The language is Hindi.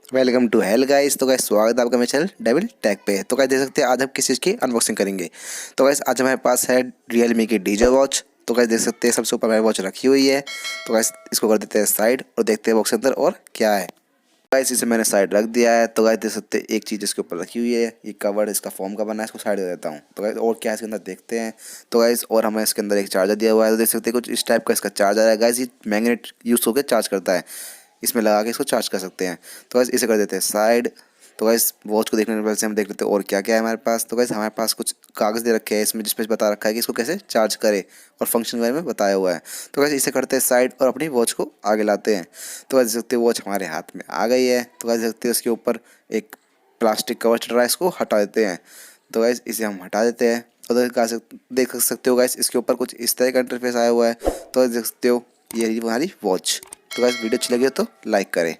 Welcome to hell guys. तो गाइस स्वागत है आपका मेरे चैनल डेविल टेक पे। तो गाइस देख सकते हैं आज हम किस चीज़ की अनबॉक्सिंग करेंगे। तो गाइस आज हमारे पास है रियलमी की डीजे वॉच। तो गाइस देख सकते हैं सबसे ऊपर हमारी वॉच रखी हुई है। तो गाइस इसको कर देते हैं साइड और देखते हैं बॉक्स के अंदर और क्या है। गाइस इसे मैंने साइड रख दिया है। तो गाइस देख सकते हैं एक चीज़ इसके ऊपर रखी हुई है, ये कवर इसका फोम का बना है, इसको साइड दे देता हूँ। तो गाइस और क्या है इसके अंदर देखते हैं। तो गाइस और हमें इसके अंदर एक चार्जर दिया हुआ है। तो देख सकते हैं कुछ इस टाइप का इसका चार्जर है। गाइस ये मैग्नेट यूज़ होकर चार्ज करता है, इसमें लगा के इसको चार्ज कर सकते हैं। तो गाइस इसे कर देते हैं साइड। तो गाइस वॉच को देखने के पहले से हम देख लेते हैं और क्या क्या है हमारे पास। तो गाइस हमारे पास कुछ कागज़ दे रखे हैं इसमें, जिस पे बता रखा है कि इसको कैसे चार्ज करे और फंक्शन के बारे में बताया हुआ है। तो गाइस इसे करते हैं साइड और अपनी वॉच को आगे लाते हैं। तो गाइस देख सकते हैं वॉच हमारे हाथ में आ गई है। तो गाइस देख सकते हैं उसके ऊपर एक प्लास्टिक कवर चढ़ रहा है, इसको हटा देते हैं। तो गाइस इसे हम हटा देते हैं और देख सकते हो गाइस इसके ऊपर कुछ इस तरह का इंटरफेस आया हुआ है। तो देख सकते हो ये हमारी वॉच। तो गाइस वीडियो अच्छी लगी हो तो लाइक करें।